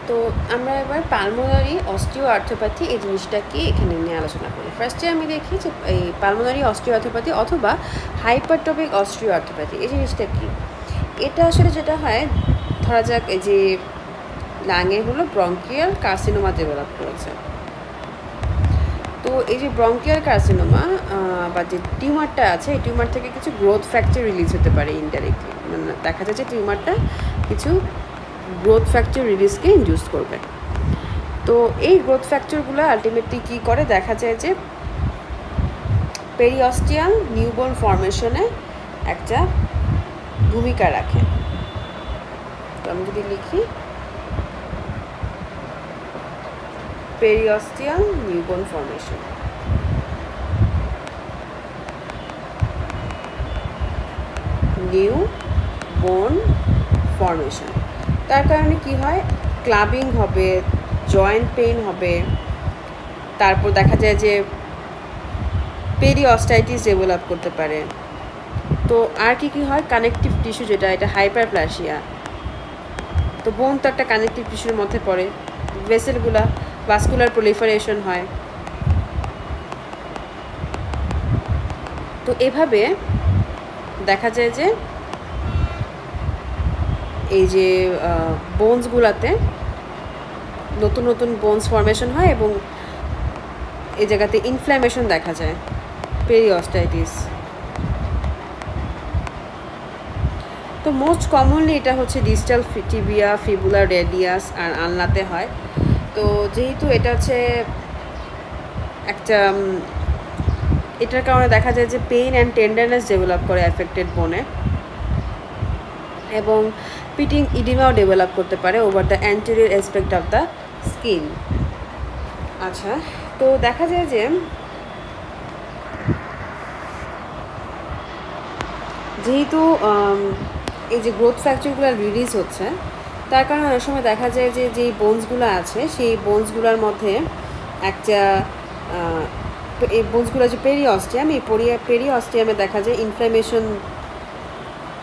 তো আমরা এবার পালমোনারি অস্টিওআর্থোপ্যাথি এই জিনিসটা কি এখানে নিয়ে আলোচনা করি। ফার্স্টে আমি দেখি যে এই পালমোনারি অস্টিওআর্থোপ্যাথি অথবা হাইপারট্রপিক অস্টিওআর্থোপ্যাথি এই জিনিসটা কি। এটা আসলে যেটা হয়, ধরা যাক এই যে লাঙে হলো ব্রঙ্কিয়াল কার্সিনোমা ডেভেলপ করেছে। তো এই যে ব্রঙ্কিয়াল কার্সিনোমা বা যে টিউমারটা আছে, এই টিউমার থেকে কিছু গ্রোথ ফ্যাক্টর রিলিজ হতে পারে ইনডাইরেক্টলি। মানে দেখা যাচ্ছে টিউমারটা কিছু গ্রোথ ফ্যাক্টর রিলিজকে ইনডিউস করবে। তো এই গ্রোথ ফ্যাক্টরগুলো আলটিমেটলি কী করে, দেখা যায় যে পেরিঅস্টিয়াল নিউবোর্ন ফর্মেশনে একটা ভূমিকা রাখে। তো আমি যদি লিখি পেরিঅস্টিয়াল নিউবোর্ন ফর্মেশন, নিউবোর্ন ফর্মেশন, তার কারণে কি হয়, ক্লাবিং হবে, জয়েন্ট পেইন হবে, তারপর দেখা যায় যে পেরিঅস্টাইটিস ডেভেলপ করতে পারে। তো আর কি কি হয়, কানেকটিভ টিস্যু যেটা, এটা হাইপারপ্লাসিয়া। তো বোন তো একটা কানেকটিভ টিস্যুর মধ্যে পড়ে, ভেসেলগুলা ভাস্কুলার প্রলিফারেশন হয়। তো এভাবে দেখা যায় যে এই যে বোনসগুলাতে নতুন নতুন বোনস ফর্মেশন হয় এবং এই জায়গাতে ইনফ্ল্যামেশন দেখা যায়, পেরিঅস্টাইটিস। তো মোস্ট কমনলি এটা হচ্ছে ডিস্টাল টিবিয়া, ফিবুলার রেডিয়াস আর আলনাতে হয়। তো যেহেতু এটা হচ্ছে একটা, এটার কারণে দেখা যায় যে পেইন অ্যান্ড টেন্ডারনেস ডেভেলপ করে অ্যাফেক্টেড বোনে, এবং পিটিং ইডিমাও ডেভেলপ করতে পারে over the anterior aspect of the skin. আচ্ছা, তো দেখা যায় যে যেহেতু এই যে গ্রোথ ফ্যাক্টরগুলো রিলিজ হচ্ছে, তার কারণে অনেক সময় দেখা যায় যে যেই বোনসগুলো আছে সেই বোনসগুলোর মধ্যে একটা, এই বোনসগুলো যে পেরিঅস্টিয়াম, এই পেরিঅস্টিয়ামে দেখা যায় ইনফ্ল্যামেশন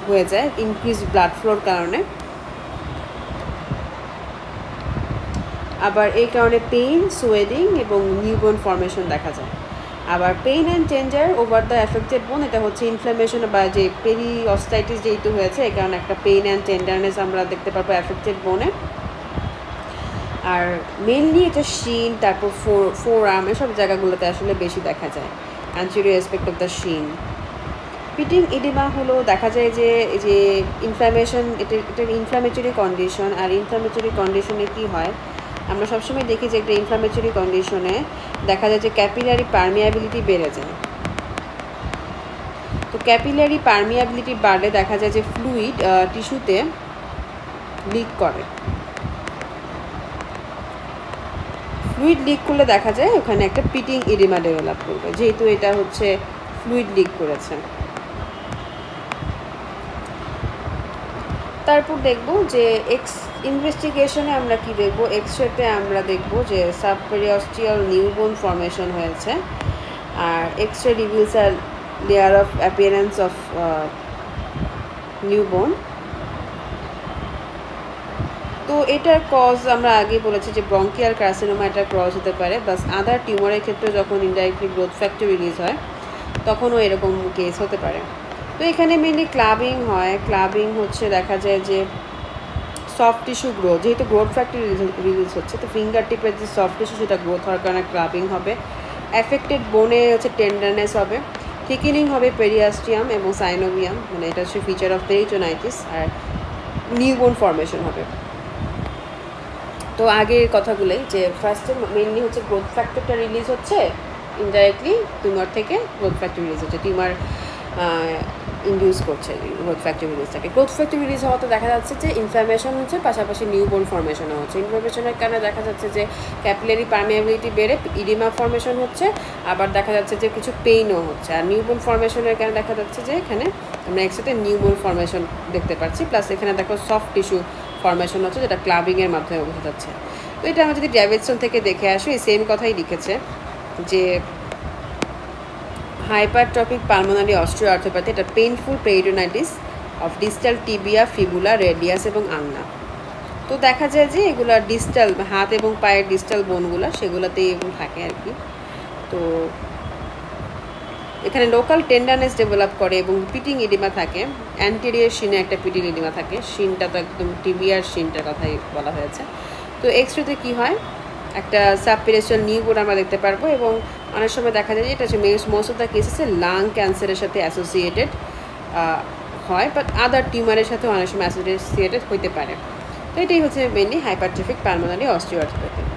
হয়ে যায় ইনক্রিজ ব্লাড ফ্লোর কারণে। আবার এই কারণে পেইন, সোয়েলিং এবং নিউবোর্ন ফর্মেশন দেখা যায়। আবার pain and tender over the affected বোন, এটা হচ্ছে ইনফ্ল্যামেশন বা যে পেরিঅস্টাইটিস যেহেতু হয়েছে, এই কারণে একটা পেইন অ্যান্ড টেন্ডারনেস আমরা দেখতে পারবো এফেক্টেড বোনে। আর মেনলি এটা শিন, তারপর ফোর আর্ম, এসব জায়গাগুলোতে আসলে বেশি দেখা যায়, anterior aspect of the shin. Pitting oedema হলো দেখা যায় যে এই যে ইনফ্ল্যামেশন, এটার ইনফ্ল্যামেটরি কন্ডিশন। আর ইনফ্ল্যামেটরি কন্ডিশনে কি হয়, আমরা সবসময় দেখি যে একটা ইনফ্ল্যামেটরি কন্ডিশনে দেখা যায় যে ক্যাপিলারি পারমিয়াবিলিটি বেড়ে যায়। তো ক্যাপিলারি পারমিয়াবিলিটি বাড়লে দেখা যায় যে ফ্লুইড টিস্যুতে লিক করে। ফ্লুইড লিক করলে দেখা যায় ওখানে একটা পিটিং ইডিমা ডেভেলপ করবে, যেহেতু এটা হচ্ছে ফ্লুইড লিক করেছে। তারপর দেখব যে ইনভেস্টিগেশনে আমরা কি দেখব, এক্সরেতে আমরা দেখব যে সাবপেরিঅস্টিয়াল নিউবোর্ন ফর্মেশন হয়েছে। আর X-ray reveals a layer of appearance of new bone. তো এটার কজ আমরা আগেই বলেছি যে ব্রঙ্কিয়াল কার্সিনোমা এটার কজ হতে পারে, প্লাস আদার টিউমারের ক্ষেত্রে যখন ইনডাইরেক্টলি গ্রোথ ফ্যাক্টর রিলিজ হয় তখনও এরকম কেস হতে পারে। তো এখানে মেনলি ক্লাবিং হয়। ক্লাবিং হচ্ছে দেখা যায় যে সফট টিস্যু গ্রোথ, যেহেতু গ্রোথ ফ্যাক্টর রিলিজ হচ্ছে, তো ফিঙ্গার টিপের যে সফট টিস্যু সেটা গ্রোথ হওয়ার কারণে ক্লাবিং হবে। অ্যাফেক্টেড বোনে হচ্ছে টেন্ডারনেস হবে, থিকেনিং হবে পেরিঅস্টিয়াম এবং সাইনোভিয়াম, মানে এটা হচ্ছে ফিচার অফ পেরিটোনাইটিস। আর নিউবোর্ন ফর্মেশন হবে। তো আগের কথাগুলোই যে ফার্স্টে মেনলি হচ্ছে গ্রোথ ফ্যাক্টরটা রিলিজ হচ্ছে ইনডাইরেক্টলি, টিউমার থেকে গ্রোথ ফ্যাক্টর রিলিজ হচ্ছে, টিউমার ইনডিউস করছে গ্রোথ ফ্যাক্টর রিলিজটাকে। গ্রোথ ফ্যাক্টর রিলিজ হওয়াতে দেখা যাচ্ছে যে ইনফ্ল্যামেশন হচ্ছে, পাশাপাশি নিউবোর্ন ফর্মেশনও হচ্ছে। ইনফ্ল্যামেশনের কারণে দেখা যাচ্ছে যে ক্যাপিলারি পারমিয়াবিলিটি বেড়ে ইডিমা ফর্মেশন হচ্ছে, আবার দেখা যাচ্ছে যে কিছু পেইনও হচ্ছে। আর নিউবোর্ন ফর্মেশনের কারণে দেখা যাচ্ছে যে এখানে আমরা একসাথে নিউবোর্ন ফর্মেশন দেখতে পাচ্ছি, প্লাস এখানে দেখো সফট টিস্যু ফর্মেশন হচ্ছে, যেটা ক্লাবিংয়ের মাধ্যমে বোঝা যাচ্ছে। তো এটা আমরা যদি ডেভিডসন থেকে দেখে আসি, এই সেম কথাই লিখেছে যে hypertrophic pulmonary osteoarthropathy, এটা painful peritonitis of distal tibia, fibula, radius এবং আলনা। তো দেখা যায় যে এগুলা ডিস্টাল হাত এবং পায়ের ডিস্টাল বোনগুলো সেগুলোতেই থাকে আর কি। তো এখানে লোকাল টেন্ডারনেস ডেভেলপ করে এবং পিটিং ইডিমা থাকে, অ্যান্টেরিয়র শিনে একটা পিটিং ইডিমা থাকে, শিনটা তো একদম টিবিয়ার শিনটার কথাই বলা হয়েছে। তো এক্সরেতে কী হয়, একটা সাবপিরেশিয়াল নিউবোর্ড আমরা দেখতে পারবো এবং অনেক সময় দেখা যায় যে এটা হচ্ছে মোস্ট অফ দ্য কেসেসে লাং ক্যান্সারের সাথে অ্যাসোসিয়েটেড হয়, বাট আদার টিউমারের সাথেও অনেক সময় অ্যাসোসিয়েটেড হইতে পারে। তো এটাই হচ্ছে মেনলি হাইপারট্রফিক পালমোনারি অস্টিওআর্থ্রাইটিস।